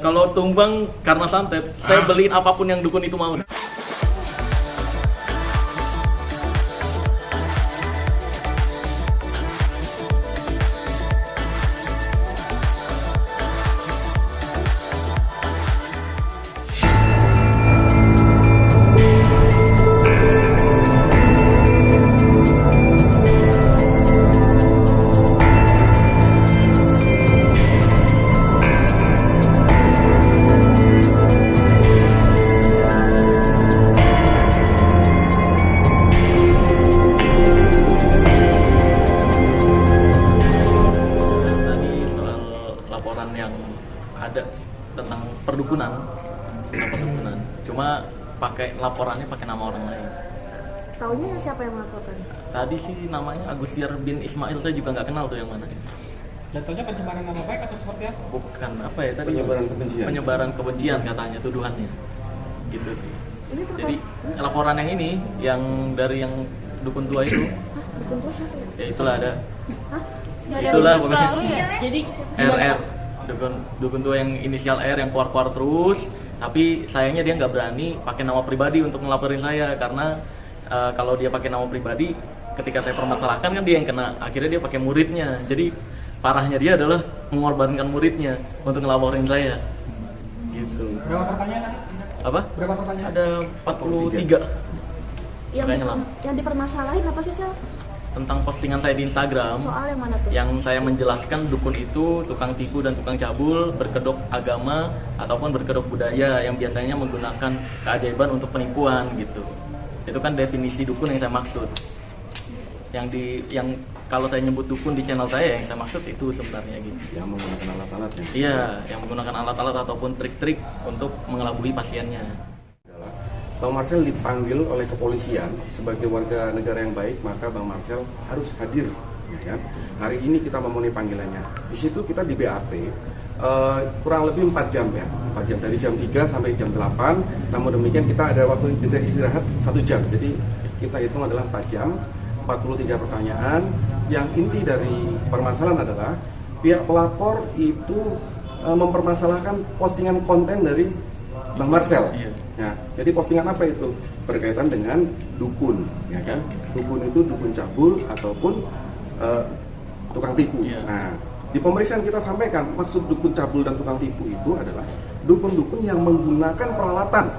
Kalau tumbang karena santet, saya beliin apapun yang dukun itu mau. Yang ada tentang perdukunan, cuma laporannya pakai nama orang lain. Taunya siapa yang melaporkan? Tadi sih namanya Agustiar bin Ismail, saya juga nggak kenal tuh yang mana. Jatuhnya pencemaran nama baik atau seperti apa? Bukan apa ya tadi? Penyebaran kebencian katanya, tuduhannya. Gitu sih. Ini terkait... Jadi laporan yang ini, yang dari yang dukun tua itu. Hah? Dukun tua siapa ya? Ya itulah ada. Hah? Itulah pokoknya. Jadi RR. Dukun tua yang inisial R yang keluar-keluar terus, tapi sayangnya dia nggak berani pakai nama pribadi untuk ngelaporin saya karena kalau dia pakai nama pribadi, ketika saya permasalahkan kan dia yang kena. Akhirnya dia pakai muridnya. Jadi parahnya dia adalah mengorbankan muridnya untuk ngelaporin saya. Gitu. Berapa pertanyaan? Apa? Berapa pertanyaan? Ada 43. yang dipermasalahin apa sih, Sel? Tentang postingan saya di Instagram. Soal yang mana tuh? Yang saya menjelaskan dukun itu tukang tipu dan tukang cabul, berkedok agama ataupun berkedok budaya yang biasanya menggunakan keajaiban untuk penipuan gitu. Itu kan definisi dukun yang saya maksud. Yang kalau saya nyebut dukun di channel saya, yang saya maksud itu sebenarnya gitu. Yang menggunakan alat-alat ya? Iya, yang menggunakan alat-alat ataupun trik-trik untuk mengelabui pasiennya. Bang Marcel dipanggil oleh kepolisian sebagai warga negara yang baik, maka Bang Marcel harus hadir. Ya kan? Hari ini kita memenuhi panggilannya. Di situ kita di BAP kurang lebih 4 jam ya, 4 jam dari jam 3 sampai jam 8. Namun demikian kita ada waktu jeda istirahat 1 jam. Jadi kita hitung adalah 4 jam, 43 pertanyaan. Yang inti dari permasalahan adalah pihak pelapor itu mempermasalahkan postingan konten dari Bang Marcel. Nah, jadi postingan apa itu? Berkaitan dengan dukun, ya kan? Dukun itu dukun cabul ataupun tukang tipu. Nah, di pemeriksaan kita sampaikan maksud dukun cabul dan tukang tipu itu adalah dukun-dukun yang menggunakan peralatan,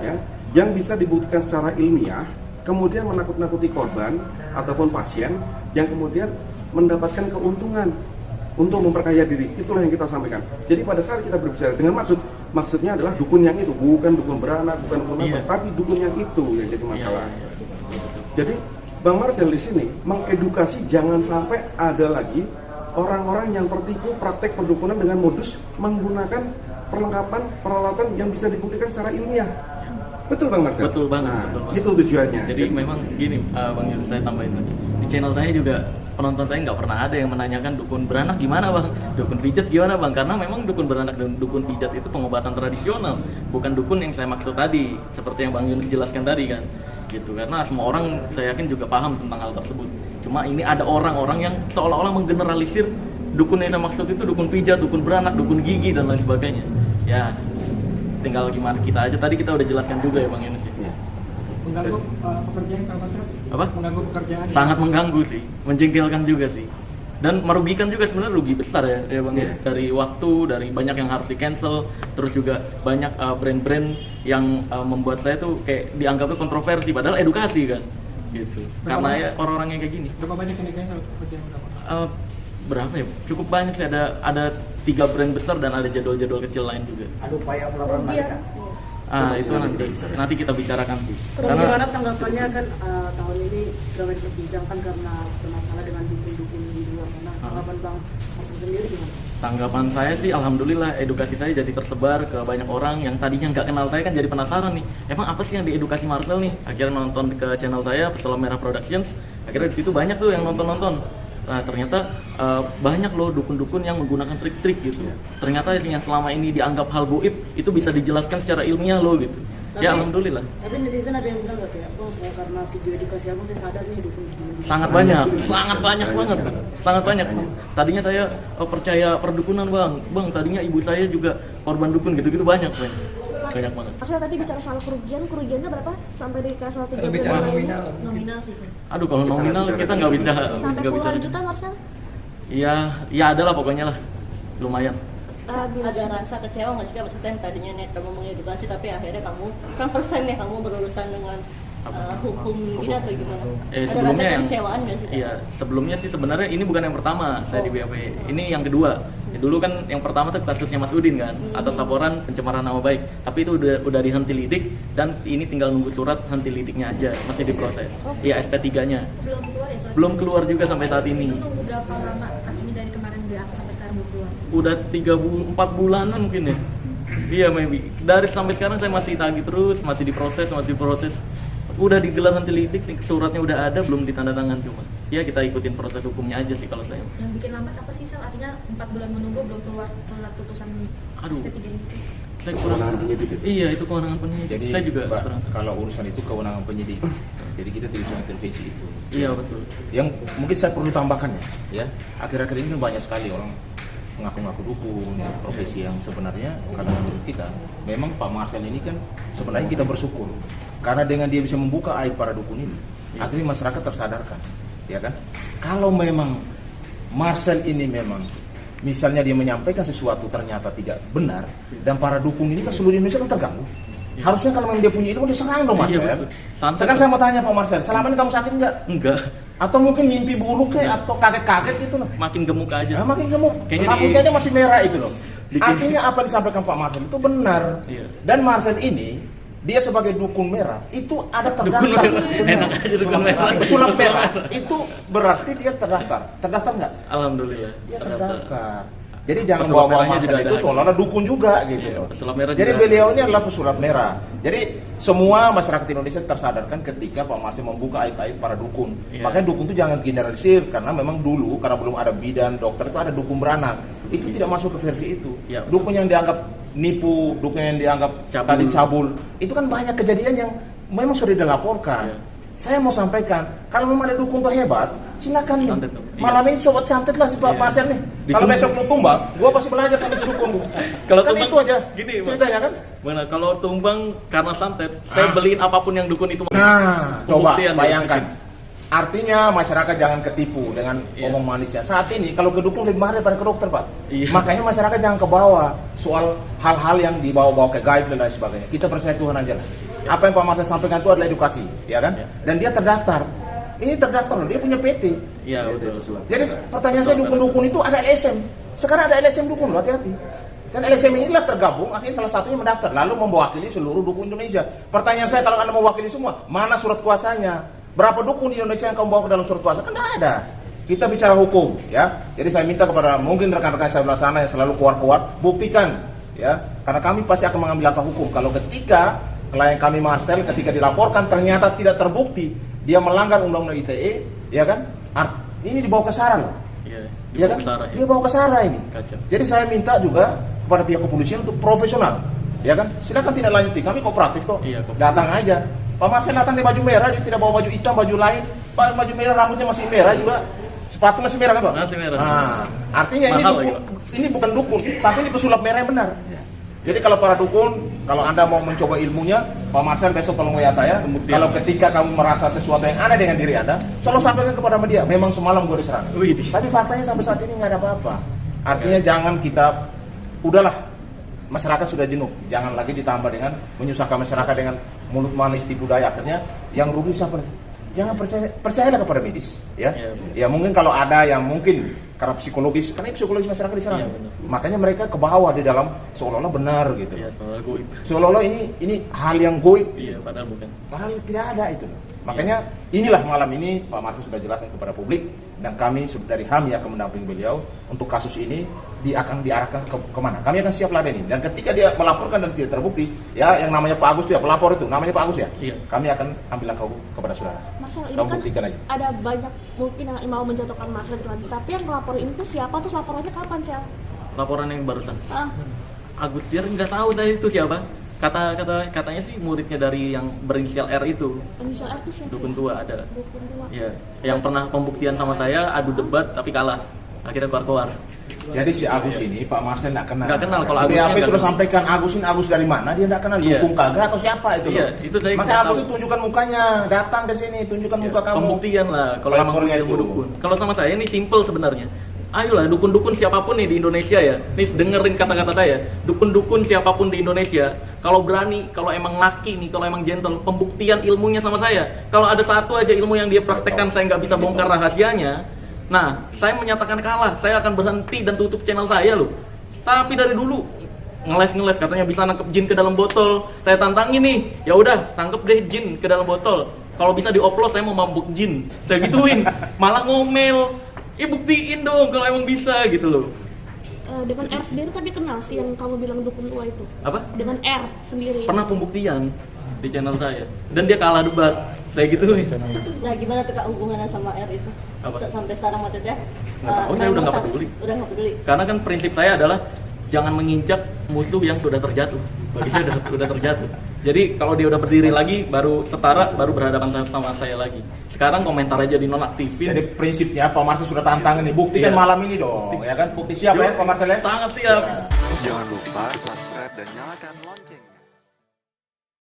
ya, yang bisa dibuktikan secara ilmiah, kemudian menakut-nakuti korban ataupun pasien, yang kemudian mendapatkan keuntungan untuk memperkaya diri. Itulah yang kita sampaikan. Jadi pada saat kita berbicara dengan maksudnya adalah dukun yang itu, bukan dukun beranak, bukan dukun apa, tapi dukun yang itu yang jadi masalah. Jadi Bang Marcel di sini mengedukasi jangan sampai ada lagi orang-orang yang tertipu praktek perdukunan dengan modus menggunakan perlengkapan peralatan yang bisa dibuktikan secara ilmiah. Betul Bang Marcel? Betul banget. Nah, betul banget. itu tujuannya. Jadi memang gini, Bang Yusuf, saya tambahin lagi. Di channel saya juga penonton saya nggak pernah ada yang menanyakan dukun beranak gimana Bang, dukun pijat gimana Bang, karena memang dukun beranak dan dukun pijat itu pengobatan tradisional, bukan dukun yang saya maksud tadi, seperti yang Bang Yunus jelaskan tadi kan, gitu. Karena semua orang saya yakin juga paham tentang hal tersebut. Cuma ini ada orang-orang yang seolah-olah menggeneralisir dukun yang saya maksud itu dukun pijat, dukun beranak, dukun gigi dan lain sebagainya. Ya, tinggal gimana kita aja. Tadi kita udah jelaskan juga ya Bang Yunus. Mengganggu pekerjaan Bang Marcel? Apa? Mengganggu pekerjaan? Sangat mengganggu sih, menjengkelkan juga sih, dan merugikan juga sebenarnya, rugi besar ya Bang. Dari waktu, dari banyak yang harus di cancel, terus juga banyak brand-brand yang membuat saya tuh kayak dianggapnya kontroversi, padahal edukasi kan, gitu. Karena ya orang-orang yang kayak gini. Berapa banyak yang di-cancel pekerjaan Bang? Berapa ya? Cukup banyak sih, ada 3 brand besar dan ada jadwal-jadwal kecil lain juga. Ada upaya melakukan balikan. Itu nanti kita bicarakan sih. Bagaimana tanggapannya kan tahun ini ramai diperbincangkan karena bermasalah dengan dukun-dukun di luar sana. Tanggapan Bang Marcel sendiri gimana? Tanggapan saya sih alhamdulillah edukasi saya jadi tersebar ke banyak orang yang tadinya nggak kenal saya kan jadi penasaran nih. Emang apa sih yang diedukasi Marcel nih? Akhirnya nonton ke channel saya Pesulap Merah Productions. Akhirnya di situ banyak tuh yang nonton. Nah ternyata banyak loh dukun-dukun yang menggunakan trik-trik gitu. Ternyata yang selama ini dianggap hal goib itu bisa dijelaskan secara ilmiah loh gitu. Ya alhamdulillah. Tapi netizen ada yang bilang nggak kayak, oh saya karena video edukasi aku saya sadar nih dukun gini. Sangat banyak banget, sangat banyak. Tadinya saya percaya perdukunan bang. Tadinya ibu saya juga korban dukun gitu banyak banyak banget. Maksudnya tadi bicara soal kerugiannya berapa sampai di soal 3 Kalau bicara bulan? nominal sih. Aduh kalau nominal kita nggak bisa Sampai nggak bicara. puluhan juta, Marcel? Ya ada lah pokoknya lah, lumayan. Ada rasa kecewa nggak sih, maksudnya yang tadinya niat kamu mengedukasi tapi akhirnya kamu kan first time ya kamu berurusan dengan hukum gini atau gimana? Ada Sebelumnya rasa yang kekecewaan nggak sih? iya sebelumnya sih sebenarnya ini bukan yang pertama saya di BAP, ini yang kedua. Dulu kan yang pertama tuh kasusnya Mas Udin kan, atas laporan pencemaran nama baik, tapi itu udah dihenti lidik dan ini tinggal nunggu surat henti lidiknya aja, masih diproses. Iya SP3-nya Belum keluar ya soalnya? belum keluar juga sampai saat ini. Itu nunggu berapa lama akhirnya dari kemarin BAP sampai sekarang belum keluar? Udah 4 bulanan mungkin ya. Iya maybe. Dari sampai sekarang saya masih tagih terus, masih diproses. Udah digelar nanti lidik, suratnya udah ada, belum ditandatangan cuma. Ya kita ikutin proses hukumnya aja sih kalau saya. Yang bikin lambat apa sih, Sel? Artinya 4 bulan menunggu belum keluar putusan Aduh. SP3 itu? Saya kurang. Kewenangan penyidik itu. Iya itu kewenangan penyidik. Jadi Saya juga Mbak, kurang. kalau urusan itu kewenangan penyidik, jadi kita tidak bisa intervensi itu. Iya betul. Yang mungkin saya perlu tambahkan ya, akhir-akhir ini kan banyak sekali orang mengaku-ngaku dukun, ya, profesi yang sebenarnya kalau menurut kita, memang Pak Marcel ini kan sebenarnya kita bersyukur karena dengan dia bisa membuka aib para dukun ini, akhirnya masyarakat tersadarkan, ya kan? Kalau memang Marcel ini memang misalnya dia menyampaikan sesuatu ternyata tidak benar dan para dukun ini kan seluruh Indonesia kan terganggu. Harusnya kalau memang dia punya ilmu diserang dong Marcel. Iya, betul. Santai. Sekarang saya mau tanya Pak Marcel, selama ini kamu sakit nggak? Enggak. Atau mungkin mimpi buruk kayak atau kaget-kaget gitu loh? Makin gemuk aja. Nah, makin gemuk. Kayaknya Rambutnya aja masih merah itu loh. Bikin- Artinya apa yang disampaikan Pak Marcel itu benar. Iya. Dan Marcel ini dia sebagai dukun merah itu ada terdaftar. Dukun merah. Benar. Enak aja dukun merah. Pesulap merah itu berarti dia terdaftar. Terdaftar nggak? Alhamdulillah. Dia terdaftar. Jadi jangan Pesulap bawa-bawa merahnya Marcel juga itu ada. seolah-olah dukun juga gitu Iya, loh. pesulap merah Jadi juga beliau ini adalah pesulap merah. Jadi semua masyarakat Indonesia tersadarkan ketika Pak Marcel membuka aib-aib para dukun. Iya. Makanya dukun itu jangan generalisir karena memang dulu karena belum ada bidan, dokter itu ada dukun beranak. Itu tidak masuk ke versi itu. Iya. Dukun yang dianggap nipu, dukun yang dianggap tadi cabul. Itu kan banyak kejadian yang memang sudah dilaporkan. Iya. Saya mau sampaikan, kalau memang ada dukun tuh hebat, silakan nih. Santet tuh. Iya. Malam ini coba santet lah si Pak Iya. Marcel nih. Kalau Ditunggu. besok lu tumbang, gua pasti belajar sama dukun. Kalau Kan tumbang, itu aja gini, Bang. ceritanya kan. Mana kalau tumbang karena santet, saya beliin apapun yang dukun itu. Nah, coba Pembuktian, bayangkan. ya. Artinya masyarakat jangan ketipu dengan Iya. omong manisnya. Saat ini kalau ke dukun lebih mahal daripada ke dokter, Pak. Iya. Makanya masyarakat jangan ke bawah soal hal-hal yang dibawa-bawa ke gaib dan lain sebagainya. Kita percaya Tuhan aja lah. Apa yang Pak Marcel sampaikan itu adalah edukasi, ya kan? Iya. Dan dia terdaftar. Ini terdaftar loh, dia punya PT. Iya betul. Jadi pertanyaan saya dukun-dukun itu ada LSM. Sekarang ada LSM dukun loh, hati-hati. Dan LSM inilah tergabung, akhirnya salah satunya mendaftar, lalu mewakili seluruh dukun Indonesia. Pertanyaan saya kalau Anda mewakili semua, mana surat kuasanya? Berapa dukun di Indonesia yang kamu bawa ke dalam surat kuasa? Kan tidak ada. Kita bicara hukum, ya. Jadi saya minta kepada mungkin rekan-rekan saya belah sana yang selalu kuat-kuat, buktikan, ya. Karena kami pasti akan mengambil langkah hukum. Kalau ketika klien kami Marcel ketika dilaporkan ternyata tidak terbukti, dia melanggar undang-undang ITE, ya kan? Ini dibawa ke SARA loh. Iya. Ya kan? Dia bawa ke SARA ini. Kacau. Jadi saya minta juga kepada pihak kepolisian untuk profesional, ya kan? Silakan tidak lanjuti. Kami kooperatif kok. Iya, kooperatif. Datang aja. Pak Marcel datang di baju merah, dia tidak bawa baju hitam, baju lain. Pak baju merah, rambutnya masih merah juga. Sepatu masih merah kan, Pak? Masih merah. Nah, artinya ini Mahal dukun, lagi, ini bukan dukun, tapi ini pesulap merah yang benar. Jadi kalau para dukun, kalau Anda mau mencoba ilmunya, Pak Marcel besok tolong WA saya. Kalau ketika kamu merasa sesuatu yang aneh dengan diri Anda, selalu sampaikan kepada media, memang semalam gue diserang. Wih. Tapi faktanya sampai saat ini nggak ada apa-apa. Artinya jangan kita, udahlah, masyarakat sudah jenuh. Jangan lagi ditambah dengan menyusahkan masyarakat dengan mulut manis tipu daya. Akhirnya yang rugi siapa? Jangan percayalah kepada medis, ya. Iya, Ya mungkin kalau ada yang mungkin karena psikologis, karena psikologis masyarakat diserang. Iya, benar. Makanya mereka ke bawah di dalam seolah-olah benar gitu. Iya soal goib. Seolah-olah ini hal yang goib, Iya padahal bukan. padahal tidak ada itu. Makanya inilah malam ini Pak Marcel sudah jelaskan kepada publik dan kami dari HAMI akan mendampingi beliau untuk kasus ini akan diarahkan kemana. Kami akan siap ladeni dan ketika dia melaporkan dan tidak terbukti, ya yang namanya Pak Agus itu ya pelapor itu, namanya Pak Agus ya. Iya. Kami akan ambil langkah hukum kepada saudara. Marcel, ini Kamu kan buktikan aja. ada banyak mungkin yang mau menjatuhkan Marcel gitu kan. Tapi yang melapor ini tuh siapa, terus laporannya kapan, Cel? Laporan yang barusan. Ah, Agus Tiar nggak tahu saya itu siapa. Katanya sih muridnya dari yang berinisial R itu. Inisial R itu siapa? Dukun tua ada. Dukun tua. Ya, yang pernah pembuktian sama saya adu debat tapi kalah. Akhirnya keluar. Jadi si Agus ini Pak Marcel nggak kenal. Nggak kenal, kalau BAP Agusnya sudah nggak kenal. sampaikan Agus dari mana dia nggak kenal, Iya. dukung kagak atau siapa itu loh. Iya, itu saya Maka nggak Agus tahu. itu tunjukkan mukanya, datang ke sini, tunjukkan muka kamu. Pembuktian lah kalau emang Pelapornya ilmu itu. dukun. Kalau sama saya ini simple sebenarnya. Ayolah dukun-dukun siapapun nih di Indonesia ya. Nih dengerin kata-kata saya. Dukun-dukun siapapun di Indonesia, kalau berani, kalau emang laki nih, kalau emang gentle, pembuktian ilmunya sama saya. Kalau ada satu aja ilmu yang dia praktekkan saya nggak bisa bongkar rahasianya, nah saya menyatakan kalah. Saya akan berhenti dan tutup channel saya loh. Tapi dari dulu ngeles katanya bisa nangkep jin ke dalam botol. Saya tantangin nih, ya udah tangkep deh jin ke dalam botol. Kalau bisa dioplos saya mau mabuk jin. Saya gituin, malah ngomel. Buktiin dong kalau emang bisa gitu loh. Dengan R sendiri tapi kenal sih yang kamu bilang dukun tua itu. Apa? Dengan R sendiri. Pernah pembuktian di channel saya dan dia kalah debat. Saya gituin. Nah, gimana tuh Kak hubungannya sama R itu? Apa? Sampai sekarang maksudnya? Nggak tahu, saya udah nggak peduli. Udah nggak peduli. Karena kan prinsip saya adalah jangan menginjak musuh yang sudah terjatuh. Bagi saya udah terjatuh. Jadi kalau dia udah berdiri lagi, baru setara, baru berhadapan sama saya lagi. Sekarang komentar aja dinonaktifin. Jadi prinsipnya Pak Marcel sudah tantang ini, buktikan Iya. malam ini dong, ya kan? Bukti siap ya Pak Marcel ya? Sangat siap. Ya. Jangan lupa subscribe dan nyalakan lonceng.